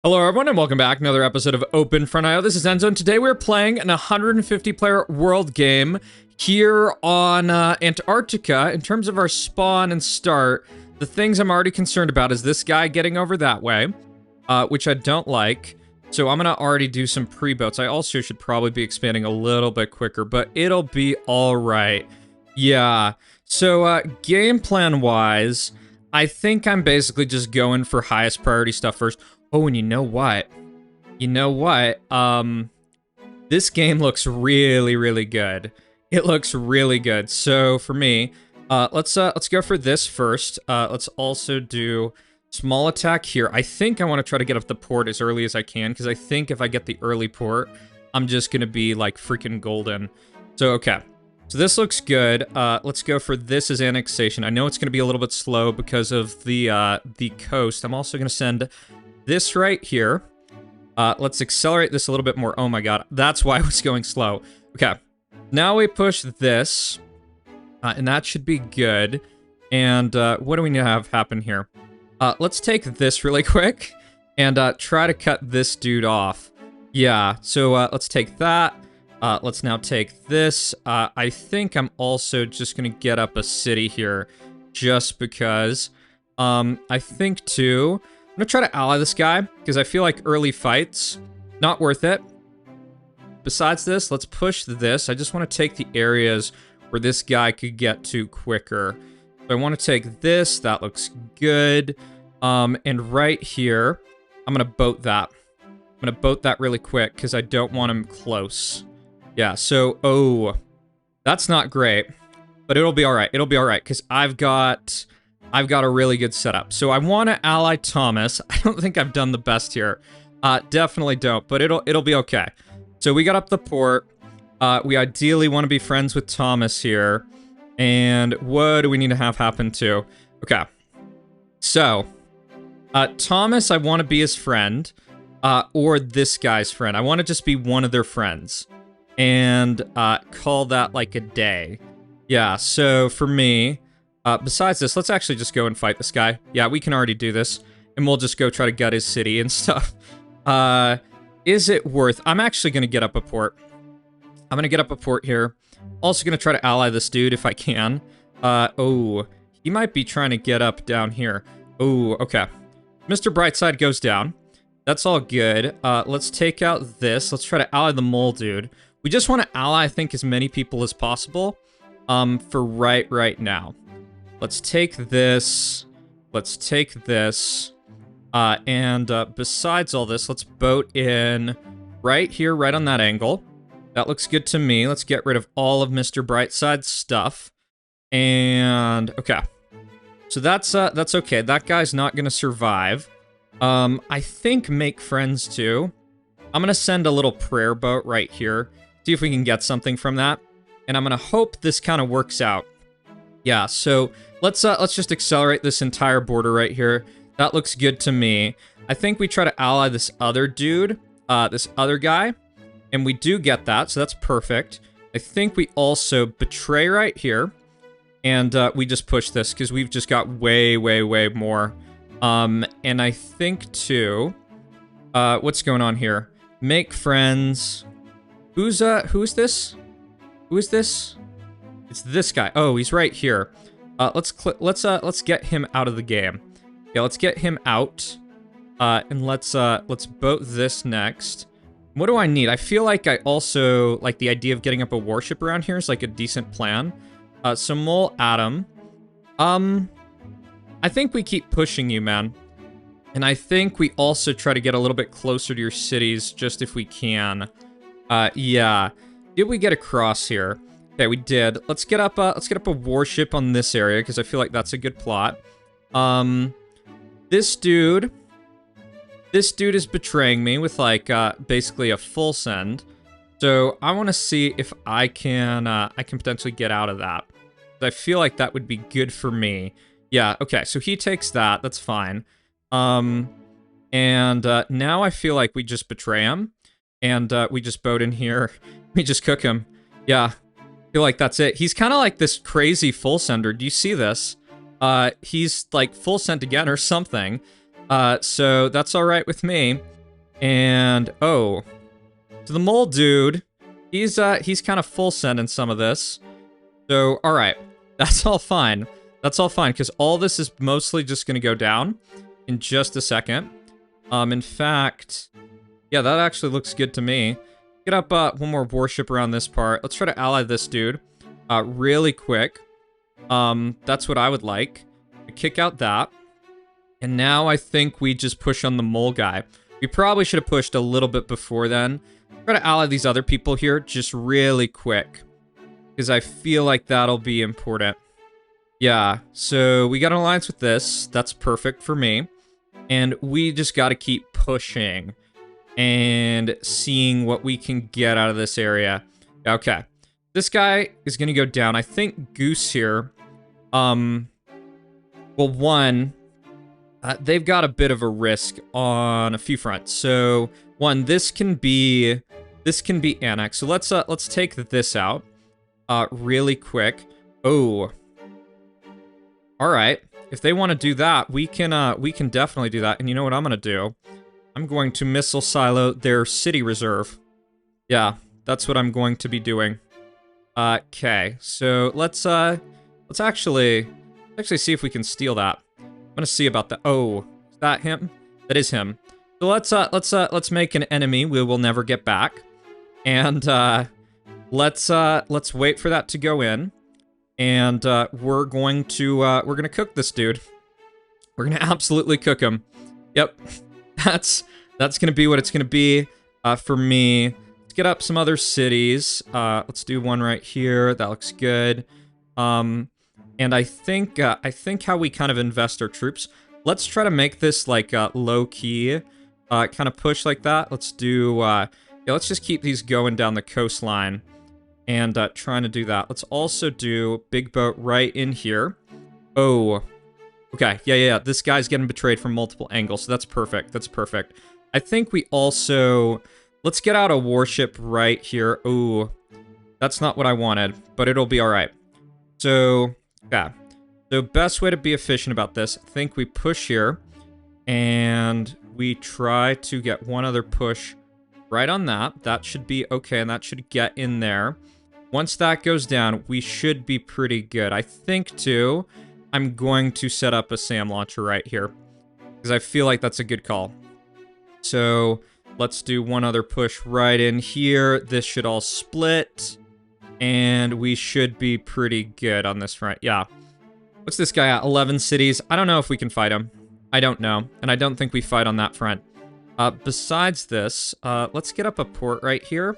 Hello everyone and welcome back to another episode of Open Front IO. This is Enzo and today we're playing an 150 player world game here on Antarctica. In terms of our spawn and start, the things I'm already concerned about is this guy getting over that way, which I don't like. So I'm gonna already do some pre-boats. I also should probably be expanding a little bit quicker, but it'll be all right. Yeah, so game plan wise, I think I'm basically just going for highest priority stuff first. Oh, and you know what? This game looks really, really good. It looks really good. So for me, let's go for this first. Let's also do small attack here. I think I want to try to get up the port as early as I can, because I think if I get the early port, I'm just gonna be like freaking golden. So okay. So this looks good. Let's go for this as annexation. I know it's gonna be a little bit slow because of the coast. I'm also gonna send this right here. Let's accelerate this a little bit more. Oh my god, that's why I was going slow. Okay, now we push this, and that should be good. And what do we need to have happen here? Let's take this really quick and try to cut this dude off. Yeah, so let's take that. Let's now take this. I think I'm also just gonna get up a city here, just because. I think too, I'm gonna try to ally this guy, because I feel like early fights, not worth it. Besides this, let's push this. I just want to take the areas where this guy could get to quicker. So I want to take this, that looks good. And right here, I'm gonna boat that. I'm gonna boat that really quick, because I don't want him close. Yeah, so, oh, that's not great, but it'll be all right. It'll be all right, because I've got a really good setup. So I want to ally Thomas. I don't think I've done the best here. Definitely don't, but it'll be okay. So we got up the port. We ideally want to be friends with Thomas here. And what do we need to have happen to? Okay. So, Thomas, I want to be his friend, or this guy's friend. I want to just be one of their friends. And call that like a day. Yeah, so for me, besides this, let's actually just go and fight this guy. Yeah, we can already do this. And we'll just go try to gut his city and stuff. Is it worth... I'm actually going to get up a port. I'm going to get up a port here. Also going to try to ally this dude if I can. Oh, he might be trying to get up down here. Oh, okay. Mr. Brightside goes down. That's all good. Let's take out this. Let's try to ally the mole dude. We just want to ally, I think, as many people as possible for right now. Let's take this. Let's take this. And besides all this, let's boat in right here, right on that angle. That looks good to me. Let's get rid of all of Mr. Brightside's stuff. And, okay. So that's okay. That guy's not going to survive. I think make friends, too. I'm going to send a little prayer boat right here. See if we can get something from that. And I'm going to hope this kind of works out. Yeah, so let's just accelerate this entire border right here. That looks good to me. I think we try to ally this other dude, this other guy, and we do get that, so that's perfect. I think we also betray right here, and we just push this because we've just got way more. And I think too, what's going on here? Make friends. Who's this? Who is this? It's this guy. Oh, he's right here. Let's get him out of the game. Yeah, let's get him out. And let's boat this next. What do I need? I feel like I also like the idea of getting up a warship around here is like a decent plan. So Mole Adam. I think we keep pushing you, man. And I think we also try to get a little bit closer to your cities, just if we can. Yeah. Did we get across here? Okay, we did. Let's get up a warship on this area, because I feel like that's a good plot. This dude is betraying me with, like, basically a full send. So I want to see if I can potentially get out of that. I feel like that would be good for me. Yeah, okay, so he takes that. That's fine. And now I feel like we just betray him. And we just boat in here. We just cook him. Yeah, I feel like that's it. He's kind of like this crazy full sender. Do you see this? He's like full sent again or something. So that's all right with me. And, oh, so the mole dude, he's kind of full send in some of this. So, all right, that's all fine. That's all fine, because all this is mostly just going to go down in just a second. In fact, yeah, that actually looks good to me. Get up one more warship around this part. Let's try to ally this dude really quick. That's what I would like. Kick out that. And now I think we just push on the mole guy. We probably should have pushed a little bit before then. Try to ally these other people here just really quick, because I feel like that'll be important. Yeah, so we got an alliance with this. That's perfect for me. And we just got to keep pushing and seeing what we can get out of this area. Okay. This guy is going to go down. I think Goose here, well, one, they've got a bit of a risk on a few fronts. So, one, this can be annexed. So let's take this out really quick. Oh. All right. If they want to do that, we can definitely do that. And you know what I'm going to do? I'm going to missile silo their city reserve. Yeah, that's what I'm going to be doing. Okay. So let's actually see if we can steal that. I'm going to see about that. Oh, is that him? That is him. So let's make an enemy we will never get back. And let's wait for that to go in. And we're gonna cook this dude. We're gonna absolutely cook him. Yep, that's gonna be what it's gonna be for me. Let's get up some other cities. Let's do one right here. That looks good. And I think how we kind of invest our troops. Let's try to make this like low key, kind of push like that. Let's do yeah. Let's just keep these going down the coastline. And trying to do that. Let's also do big boat right in here. Oh, okay. Yeah. This guy's getting betrayed from multiple angles, so that's perfect. That's perfect. I think we also... Let's get out a warship right here. Oh, that's not what I wanted, but it'll be all right. So, yeah. So, best way to be efficient about this, I think we push here, and we try to get one other push right on that. That should be okay, and that should get in there. Once that goes down, we should be pretty good. I think, too, I'm going to set up a SAM launcher right here, because I feel like that's a good call. So, let's do one other push right in here. This should all split, and we should be pretty good on this front. Yeah. What's this guy at? 11 cities. I don't know if we can fight him. I don't know, and I don't think we fight on that front. Besides this, let's get up a port right here.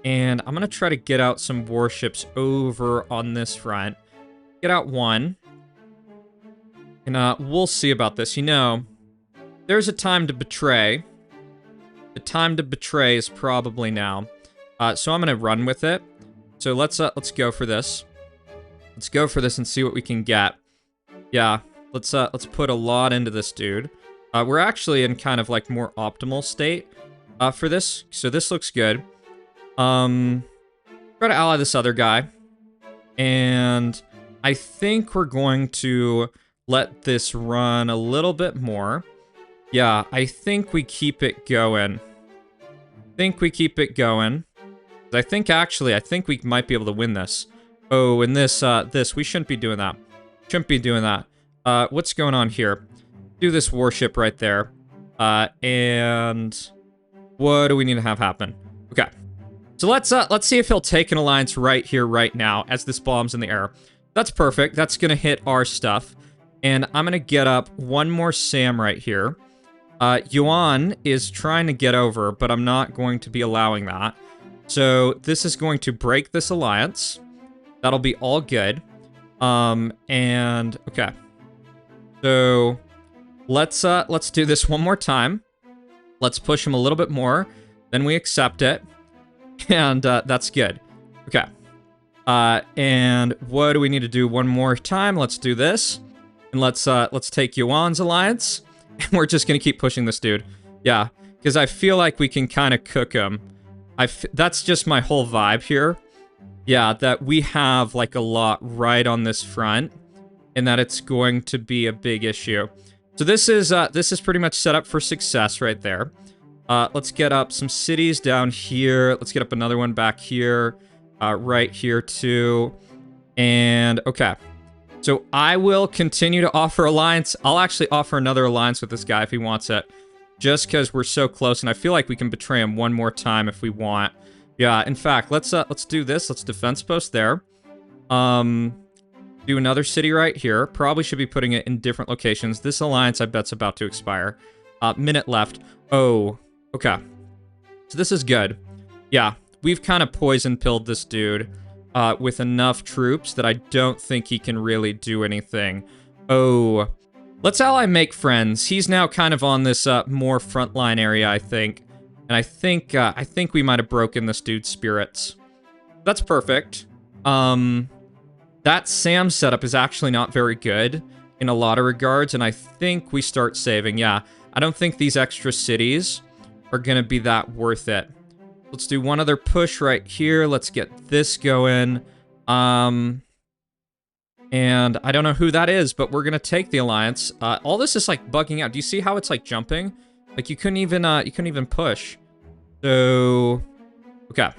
And I'm going to try to get out some warships over on this front. Get out one. And we'll see about this. You know, there's a time to betray. The time to betray is probably now. So I'm going to run with it. So let's go for this. Let's go for this and see what we can get. Yeah, let's put a lot into this dude. We're actually in kind of like more optimal state for this. So this looks good. Try to ally this other guy. And I think we're going to let this run a little bit more. Yeah, I think we keep it going. I think we might be able to win this. Oh, and this, we shouldn't be doing that. What's going on here? Do this warship right there. And what do we need to have happen? Okay. So let's see if he'll take an alliance right here, right now, as this bomb's in the air. That's perfect. That's gonna hit our stuff. And I'm gonna get up one more SAM right here. Yuan is trying to get over, but I'm not going to be allowing that. So this is going to break this alliance. That'll be all good. And okay. So let's do this one more time. Let's push him a little bit more. Then we accept it. And that's good. Okay. And what do we need to do one more time? Let's do this. And let's take Yuan's alliance. And we're just gonna keep pushing this dude. Yeah, because I feel like we can kind of cook him. That's just my whole vibe here. Yeah, that we have like a lot right on this front, and that it's going to be a big issue. So this is pretty much set up for success right there. Let's get up some cities down here. Let's get up another one back here, right here too. And okay. So I will continue to offer alliance. I'll actually offer another alliance with this guy if he wants it. Just because we're so close, and I feel like we can betray him one more time if we want. Yeah, in fact, let's do this. Let's defense post there. Do another city right here. Probably should be putting it in different locations. This alliance, I bet's about to expire. Minute left. Oh, okay. So this is good. Yeah, we've kind of poison-pilled this dude with enough troops that I don't think he can really do anything. Oh, let's ally make friends. He's now kind of on this more frontline area, I think. And I think we might have broken this dude's spirits. That's perfect. That SAM setup is actually not very good in a lot of regards, and I think we start saving. Yeah, I don't think these extra cities are going to be that worth it. Let's do one other push right here. Let's get this going. And I don't know who that is, but we're going to take the alliance. All this is like bugging out. Do you see how it's like jumping? Like you couldn't even push. So, okay.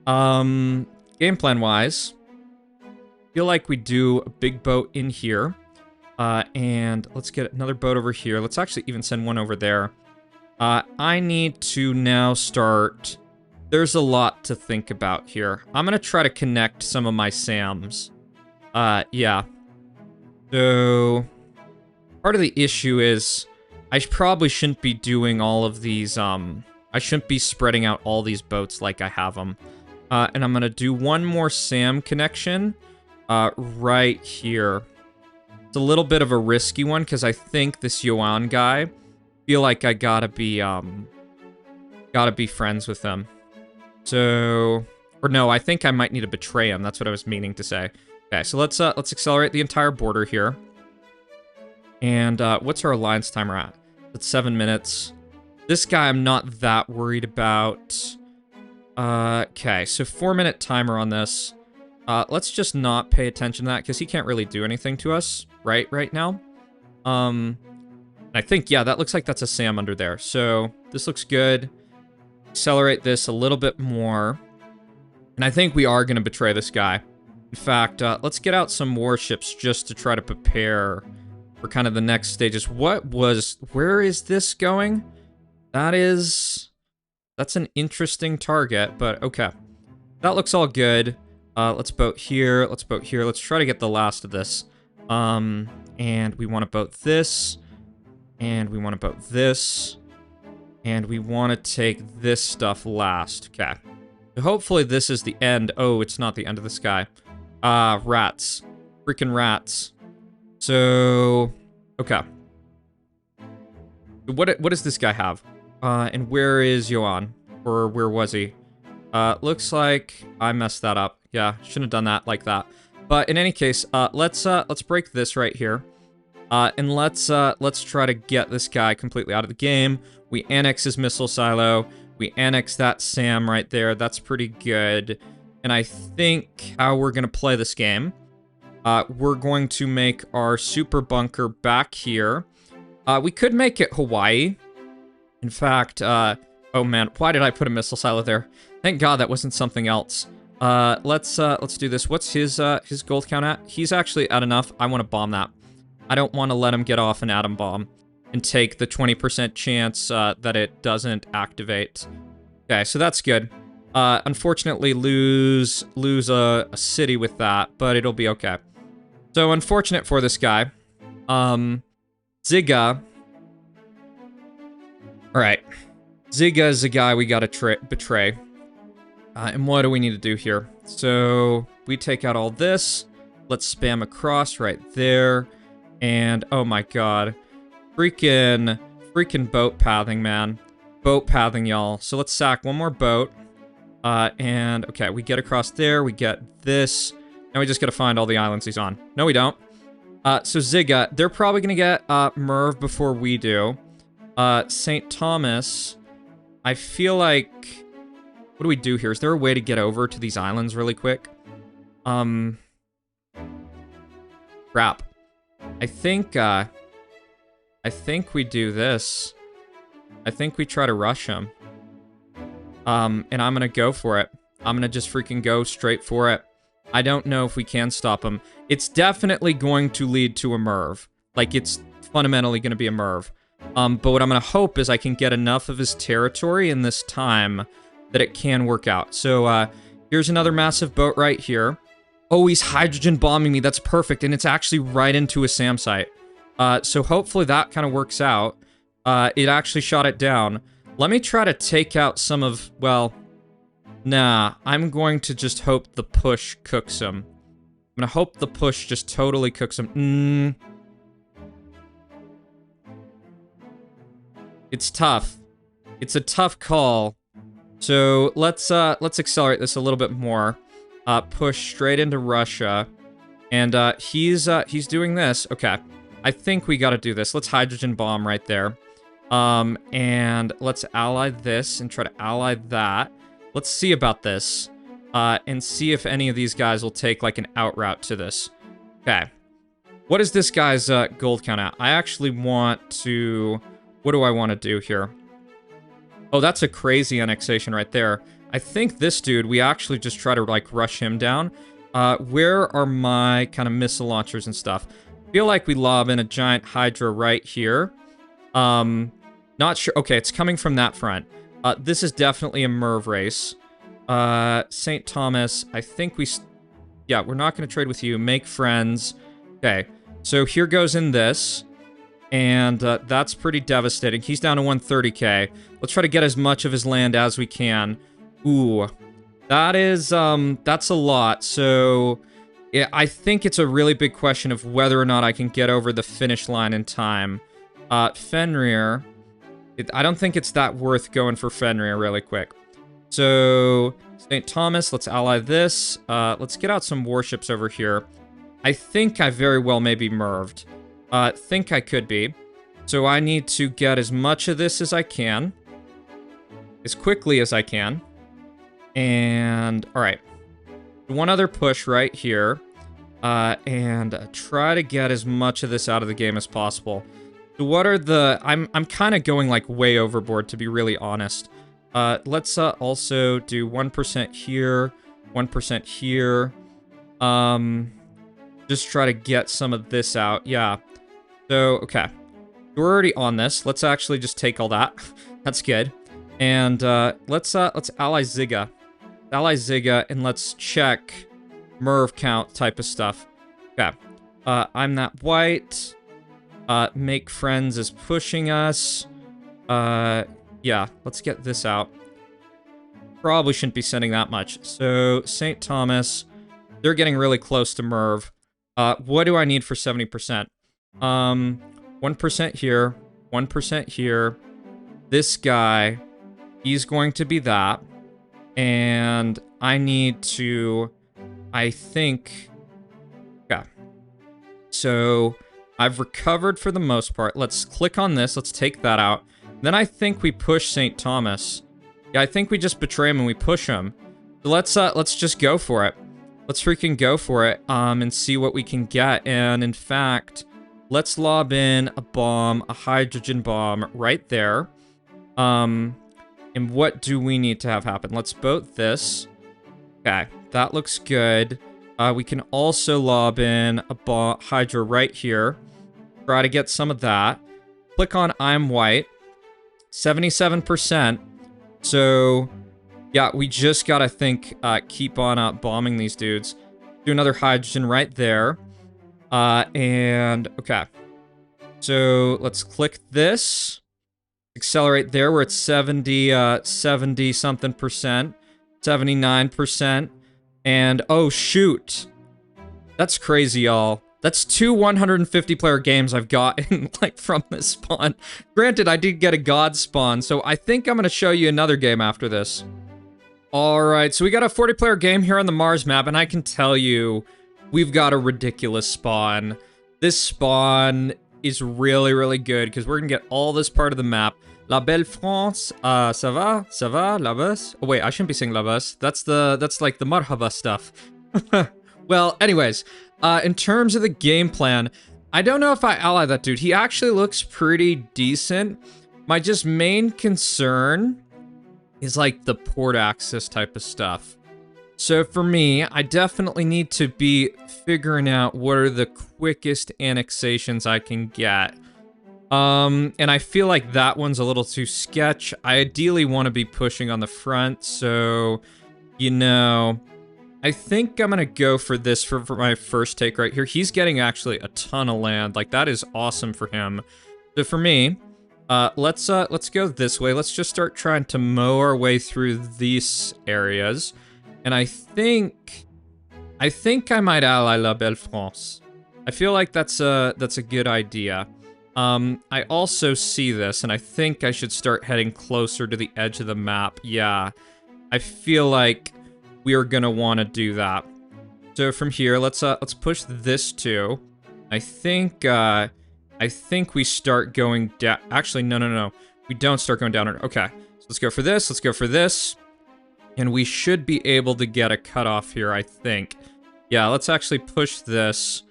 Game plan wise, feel like we do a big boat in here. And let's get another boat over here. Let's actually even send one over there. I need to now start... There's a lot to think about here. I'm going to try to connect some of my SAMs. Yeah. So, part of the issue is I probably shouldn't be doing all of these, I shouldn't be spreading out all these boats like I have them. And I'm going to do one more SAM connection right here. It's a little bit of a risky one because I think this Yuan guy, feel like I gotta be friends with him. So, or no, I think I might need to betray him. That's what I was meaning to say. Okay, so let's accelerate the entire border here. And what's our alliance timer at? It's 7 minutes. This guy I'm not that worried about. Okay, so 4-minute timer on this. Let's just not pay attention to that because he can't really do anything to us right now. I think, yeah, that looks like that's a SAM under there. So this looks good. Accelerate this a little bit more. And I think we are going to betray this guy. In fact, let's get out some warships just to try to prepare for kind of the next stages. Where is this going? That's an interesting target, but okay. That looks all good. Let's boat here. Let's boat here. Let's try to get the last of this. And we want to boat this. And we want to boat this. And we want to take this stuff last. Okay. Hopefully this is the end. Oh, it's not the end of the sky. Rats. Freaking rats. So, okay. What does this guy have? And where is Yuan? Or where was he? Looks like I messed that up. Yeah, shouldn't have done that like that. But in any case, let's break this right here. And let's try to get this guy completely out of the game. We annex his missile silo. We annex that SAM right there. That's pretty good. And I think how we're going to play this game, we're going to make our super bunker back here. We could make it Hawaii. In fact, oh man, why did I put a missile silo there? Thank God that wasn't something else. Let's do this. What's his gold count at? He's actually at enough. I want to bomb that. I don't want to let him get off an atom bomb and take the 20% chance that it doesn't activate. Okay, so that's good. Unfortunately, lose a city with that, but it'll be okay. So unfortunate for this guy. Ziga. All right, Ziga is the guy we gotta betray. And what do we need to do here? So we take out all this. Let's spam across right there. And oh my god. Freaking boat pathing, man. Boat pathing, y'all. So let's sack one more boat. And okay, we get across there. We get this. Now we just gotta find all the islands he's on. No, we don't. So Ziga, they're probably gonna get Merv before we do. St. Thomas, I feel like... What do we do here? Is there a way to get over to these islands really quick? Crap. I think I think we do this. I think we try to rush him. And I'm gonna go for it. I'm gonna just freaking go straight for it. I don't know if we can stop him. It's definitely going to lead to a Merv. Like, it's fundamentally gonna be a Merv. But what I'm gonna hope is I can get enough of his territory in this time that it can work out. So, here's another massive boat right here. Oh, he's hydrogen bombing me. That's perfect. And it's actually right into a SAM site. So hopefully that kind of works out. It actually shot it down. Let me try to take out some of, well, nah. I'm going to just hope the push cooks him. I'm going to hope the push just totally cooks him. It's tough. It's a tough call. So let's accelerate this a little bit more. Push straight into Russia. And he's doing this. Okay. I think we got to do this. Let's hydrogen bomb right there. And let's ally this and try to ally that. Let's see about this. And see if any of these guys will take like an out route to this. Okay. What is this guy's gold count at? I actually want to... What do I want to do here? Oh, that's a crazy annexation right there. I think this dude, we actually just try to, like, rush him down. Where are my kind of missile launchers and stuff? Feel like we lob in a giant Hydra right here. Not sure. Okay, it's coming from that front. This is definitely a Merv race. St. Thomas, I think we... Yeah, we're not going to trade with you. Make friends. Okay, so here goes in this. And that's pretty devastating. He's down to 130k. Let's try to get as much of his land as we can. Ooh, that is, that's a lot. So, yeah, I think it's a really big question of whether or not I can get over the finish line in time. Fenrir, I don't think it's that worth going for Fenrir really quick. So, St. Thomas, let's ally this. Let's get out some warships over here. I think I very well may be Merved. Think I could be. So I need to get as much of this as I can. As quickly as I can. And, alright. One other push right here. And try to get as much of this out of the game as possible. So what are the... I'm kind of going, like, way overboard, to be really honest. Let's also do 1% here. 1% here. Just try to get some of this out. Yeah. So, okay. We're already on this. Let's actually just take all that. That's good. And let's ally Ziga. Ally Ziga, and let's check Merv count type of stuff. Okay. I'm that white. Make friends is pushing us. Yeah, let's get this out. Probably shouldn't be sending that much. So, St. Thomas, they're getting really close to Merv. What do I need for 70%? 1% here, 1% here. This guy, he's going to be that. And I need to, I think, yeah. So I've recovered for the most part. Let's click on this. Let's take that out. Then I think we push St. Thomas. Yeah, I think we just betray him and we push him. So let's just go for it. Let's freaking go for it, and see what we can get. And in fact, let's lob in a bomb, a hydrogen bomb right there. And what do we need to have happen? Let's boat this. Okay, that looks good. We can also lob in a bomb, Hydra right here. Try to get some of that. Click on I'm white. 77%. So, yeah, we just gotta think, keep on bombing these dudes. Do another hydrogen right there. And, okay. So, let's click this. Accelerate there. We're at 70 something percent. 79%. And, oh, shoot. That's crazy, y'all. That's 2 150-player games I've gotten, like, from this spawn. Granted, I did get a god spawn, so I think I'm going to show you another game after this. Alright, so we got a 40-player game here on the Mars map, and I can tell you, we've got a ridiculous spawn. This spawn is really, really good, because we're going to get all this part of the map. La Belle France, ça va? Ça va? La bus? Oh, wait, I shouldn't be saying la bus. That's like the marhaba stuff. Well, anyways, in terms of the game plan, I don't know if I ally that dude. He actually looks pretty decent. My just main concern is like the port access type of stuff. So for me, I definitely need to be figuring out what are the quickest annexations I can get. And I feel like that one's a little too sketch. I ideally want to be pushing on the front, so, you know, I think I'm gonna go for this for my first take right here. He's getting actually a ton of land. Like, that is awesome for him. So for me, let's go this way. Let's just start trying to mow our way through these areas. And I think I might ally La Belle France. I feel like that's a good idea. I also see this, and I think I should start heading closer to the edge of the map. Yeah, I feel like we are gonna want to do that. So from here, let's push this too. I think we start going down. Actually, no. We don't start going down. Okay, so let's go for this. Let's go for this. And we should be able to get a cutoff here, I think. Yeah, let's actually push this.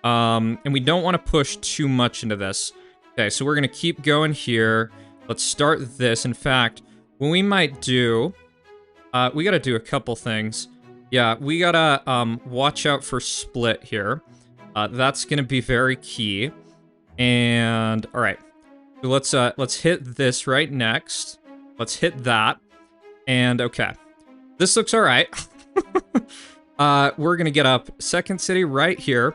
And we don't want to push too much into this. Okay, so we're going to keep going here. Let's start this. In fact, what we might do... we got to do a couple things. Yeah, we got to watch out for split here. That's going to be very key. And, all right. So let's hit this right next. Let's hit that. And, okay. This looks all right. We're going to get up second city right here.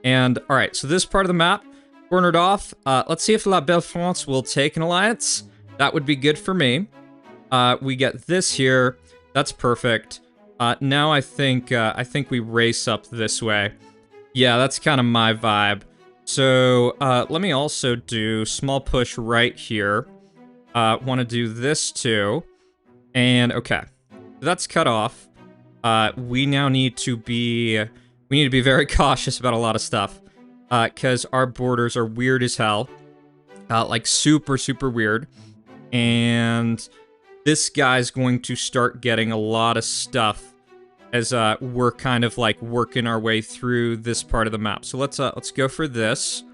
And, all right, so this part of the map, cornered off. Let's see if La Belle France will take an alliance. That would be good for me. We get this here. That's perfect. Now I think we race up this way. Yeah, that's kind of my vibe. So, let me also do small push right here. Want to do this too. And, okay. That's cut off. We now need to be... We need to be very cautious about a lot of stuff, because our borders are weird as hell, like super, super weird, and this guy's going to start getting a lot of stuff as we're kind of like working our way through this part of the map. So let's go for this,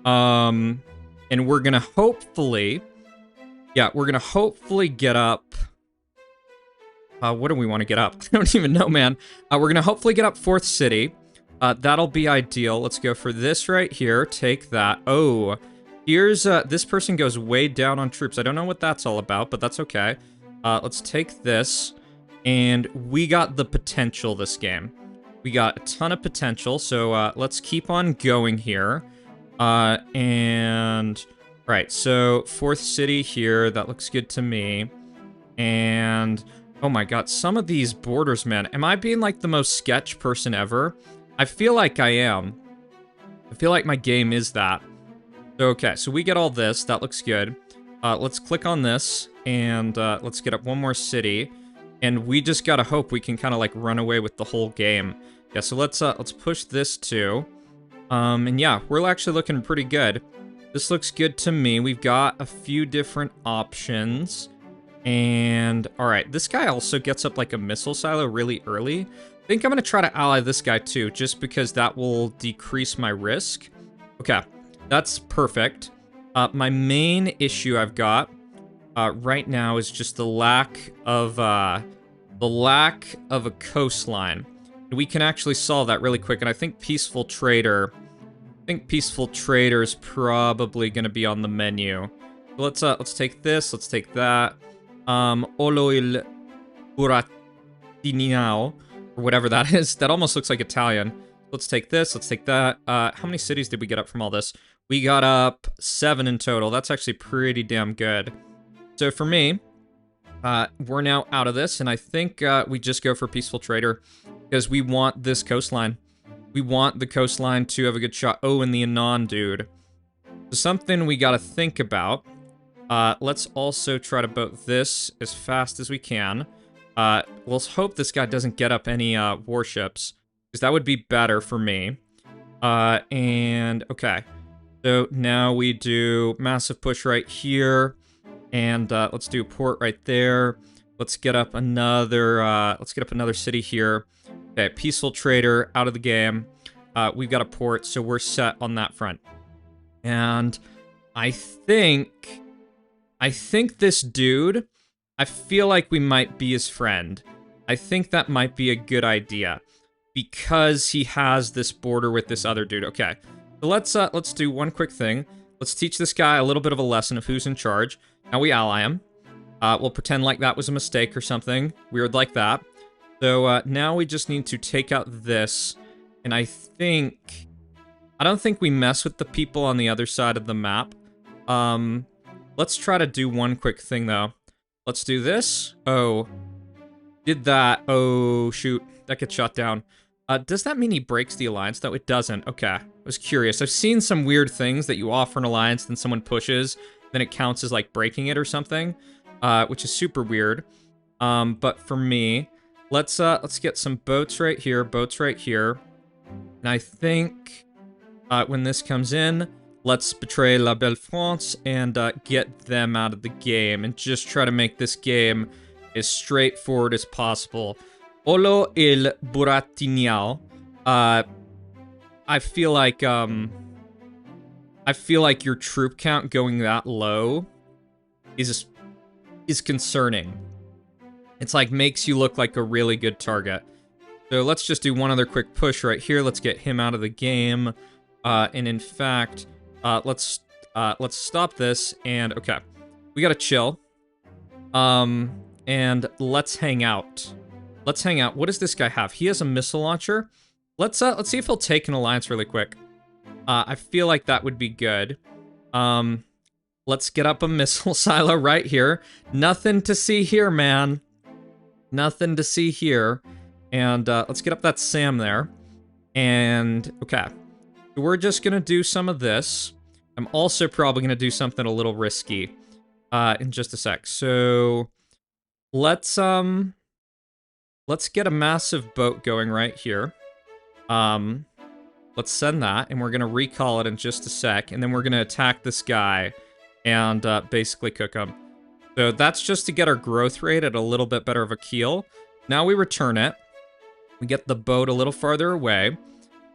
and we're gonna hopefully, yeah, we're gonna hopefully get up. What do we want to get up? I don't even know, man. We're going to hopefully get up 4th City. That'll be ideal. Let's go for this right here. Take that. Oh, here's... this person goes way down on troops. I don't know what that's all about, but that's okay. Let's take this. And we got the potential this game. We got a ton of potential, so let's keep on going here. And... Right, so 4th City here. That looks good to me. And... Oh my god, some of these borders, man. Am I being like the most sketch person ever? I feel like I am. I feel like my game is that. Okay, so we get all this. That looks good. Let's click on this, and let's get up one more city. And we just gotta hope we can kind of like run away with the whole game. Yeah, so let's push this too. And yeah, we're actually looking pretty good. This looks good to me. We've got a few different options. And, alright, this guy also gets up like a missile silo really early. I think I'm going to try to ally this guy too, just because that will decrease my risk. Okay, that's perfect. My main issue I've got right now is just the lack of a coastline. We can actually solve that really quick, and I think Peaceful Trader is probably going to be on the menu. Let's take this, let's take that. Olo il Burattiniano, or whatever that is. That almost looks like Italian. Let's take this, let's take that. How many cities did we get up from all this? We got up 7 in total. That's actually pretty damn good. So for me, we're now out of this, and I think we just go for Peaceful Trader, because we want this coastline. We want the coastline to have a good shot. Oh, and the Anon dude. So something we gotta think about. Let's also try to boat this as fast as we can. Let's hope this guy doesn't get up any warships, because that would be better for me. And, okay. So now we do massive push right here, and let's do port right there. Let's get up another city here. Okay, Peaceful Trader out of the game. we've got a port, so we're set on that front. And I think this dude, I feel like we might be his friend. I think that might be a good idea because he has this border with this other dude. Okay, so let's do one quick thing. Let's teach this guy a little bit of a lesson of who's in charge. Now we ally him. We'll pretend like that was a mistake or something weird like that. So now we just need to take out this, and I don't think we mess with the people on the other side of the map. Let's try to do one quick thing though. Let's do this. Oh, did that? Oh shoot, that gets shot down. Does that mean he breaks the alliance though? It doesn't. Okay, I was curious. I've seen some weird things that you offer an alliance, then someone pushes, then it counts as like breaking it or something, which is super weird. But for me, let's get some boats right here, and I think when this comes in, let's betray La Belle France and get them out of the game and just try to make this game as straightforward as possible. Olo il burattiniao. I feel like your troop count going that low is concerning. It's like makes you look like a really good target. So let's just do one other quick push right here. Let's get him out of the game. And in fact, let's stop this and okay, we gotta chill. And let's hang out. Let's hang out. What does this guy have? He has a missile launcher. Let's see if he'll take an alliance really quick. I feel like that would be good. Let's get up a missile silo right here. Nothing to see here, man. Nothing to see here. And let's get up that SAM there. And okay, we're just gonna do some of this. I'm also probably gonna do something a little risky in just a sec. So let's get a massive boat going right here. Let's send that, and we're gonna recall it in just a sec, and then we're gonna attack this guy and basically cook him. So that's just to get our growth rate at a little bit better of a keel. Now we return it. We get the boat a little farther away,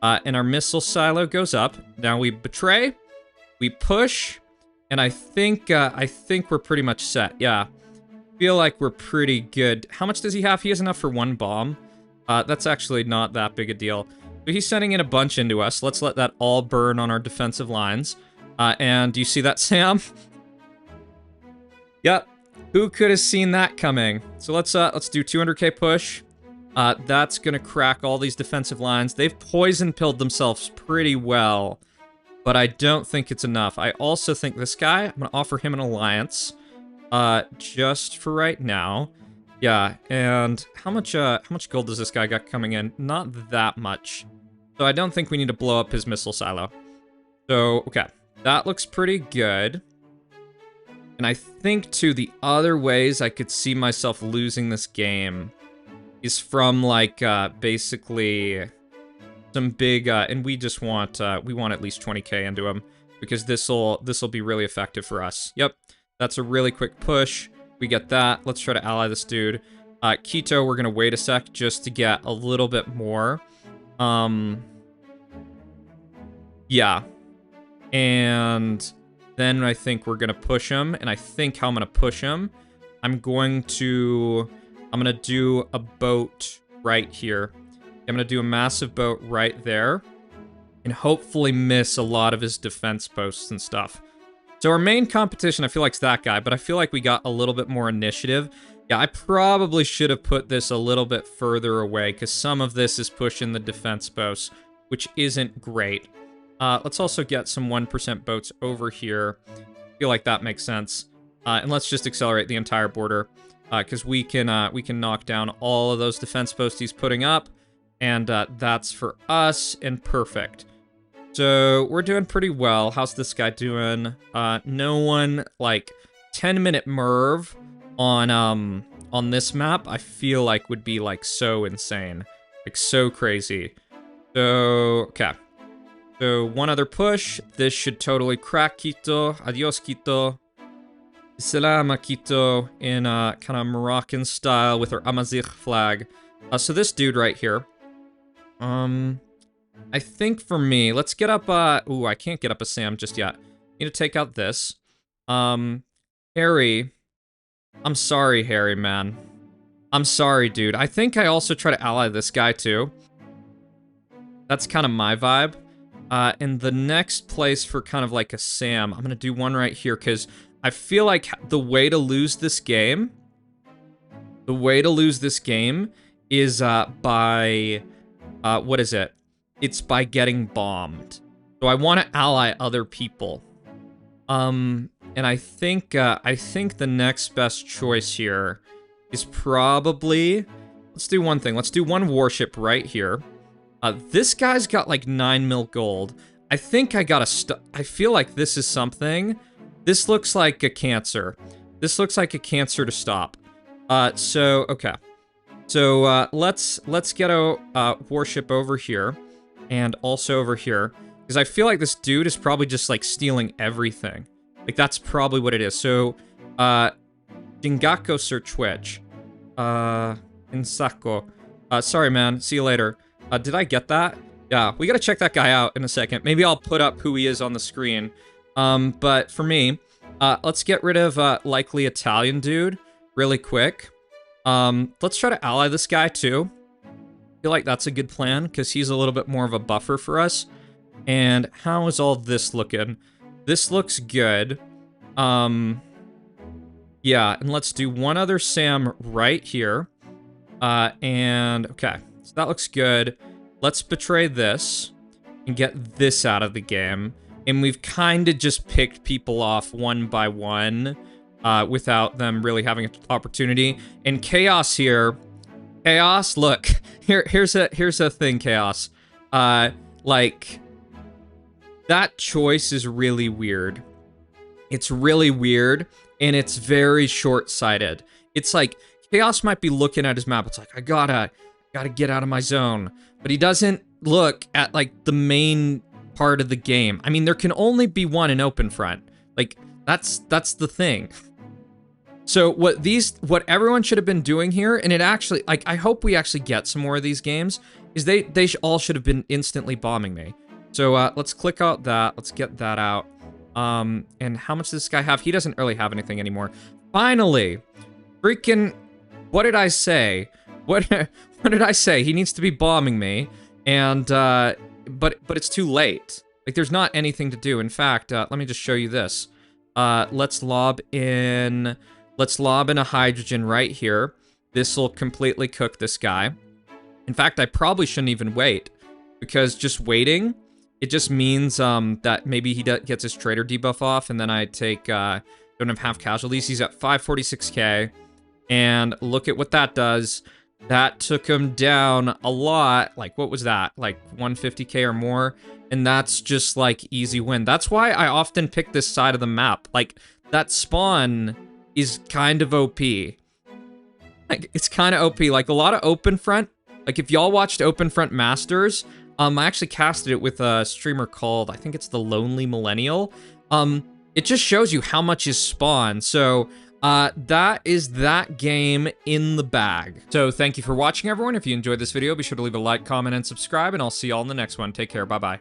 and our missile silo goes up. Now we betray, we push, and I think we're pretty much set. Yeah, feel like we're pretty good. How much does he have? He has enough for one bomb. That's actually not that big a deal. So he's sending in a bunch into us. Let's let that all burn on our defensive lines. And do you see that, Sam? Yep. Who could have seen that coming? So let's do 200k push. That's gonna crack all these defensive lines. They've poison pilled themselves pretty well, but I don't think it's enough. I also think this guy, I'm gonna offer him an alliance, just for right now. Yeah, and how much gold does this guy got coming in? Not that much. So I don't think we need to blow up his missile silo. So, okay, that looks pretty good. And I think, too, the other ways I could see myself losing this game is from, like, basically some big, and we just want, we want at least 20k into him, because this'll be really effective for us. Yep, that's a really quick push. We get that. Let's try to ally this dude. Quito, we're gonna wait a sec just to get a little bit more. Yeah. And then I think we're gonna push him, and I think how I'm gonna push him, I'm gonna do a boat right here. I'm gonna do a massive boat right there, and hopefully miss a lot of his defense posts and stuff. So our main competition, I feel like, is that guy, but I feel like we got a little bit more initiative. Yeah, I probably should have put this a little bit further away, because some of this is pushing the defense posts, which isn't great. Let's also get some 1% boats over here. I feel like that makes sense. And let's just accelerate the entire border, because we can knock down all of those defense posts he's putting up, and that's for us, and perfect. So we're doing pretty well. How's this guy doing? No one, like, 10-minute Merv on this map, I feel like would be, like, so insane. Like, so crazy. So, okay. So, one other push. This should totally crack Quito. Adios, Quito. Salama, Quito, in kind of Moroccan style with our Amazigh flag. So this dude right here. I think for me, let's get up, ooh, I can't get up a Sam just yet. Need to take out this. Harry. I'm sorry, Harry, man. I'm sorry, dude. I think I also try to ally this guy, too. That's kind of my vibe. And the next place for kind of like a Sam, I'm going to do one right here, because I feel like the way to lose this game... The way to lose this game is by... what is it? It's by getting bombed. So I want to ally other people. And I think the next best choice here is probably... Let's do one thing. Let's do one warship right here. This guy's got like 9 mil gold. I think I gotta I feel like this is something. This looks like a cancer. This looks like a cancer to stop. So, okay. So, let's get a warship over here. And also over here. Because I feel like this dude is probably just, like, stealing everything. Like, that's probably what it is. So, Dingako Sir Twitch. Insako. Sorry, man. See you later. Did I get that? Yeah, we gotta check that guy out in a second. Maybe I'll put up who he is on the screen. But for me, let's get rid of, likely Italian dude really quick. Let's try to ally this guy, too. I feel like that's a good plan, because he's a little bit more of a buffer for us. And how is all this looking? This looks good. Yeah, and let's do one other Sam right here. And, okay, so that looks good. Let's betray this and get this out of the game. And we've kind of just picked people off one by one without them really having an opportunity. And Chaos here... Chaos, look, here's a thing, Chaos. Like, that choice is really weird. It's really weird, and it's very short-sighted. It's like, Chaos might be looking at his map, it's like, I gotta get out of my zone. But he doesn't look at, like, the main part of the game. I mean, there can only be one in open front. Like, that's the thing. So what everyone should have been doing here, and it actually, like, I hope we actually get some more of these games, is they all should have been instantly bombing me. So let's click out that. Let's get that out. And how much does this guy have? He doesn't really have anything anymore. Finally, freaking, what did I say? What did I say? He needs to be bombing me, and but it's too late. Like, there's not anything to do. In fact, let me just show you this. Let's lob in a hydrogen right here. This will completely cook this guy. In fact, I probably shouldn't even wait, because just waiting, it just means that maybe he gets his trader debuff off, and then I take don't have half casualties. He's at 546k, and look at what that does. That took him down a lot. Like, what was that? Like 150k or more, and that's just like easy win. That's why I often pick this side of the map. Like, that spawn is kind of OP. Like, it's kind of OP. Like, a lot of open front. Like, if y'all watched Open Front Masters, I actually casted it with a streamer called, I think it's the Lonely Millennial. It just shows you how much is spawn. So, that is that game in the bag. So, thank you for watching, everyone. If you enjoyed this video, be sure to leave a like, comment, and subscribe, and I'll see y'all in the next one. Take care. Bye-bye.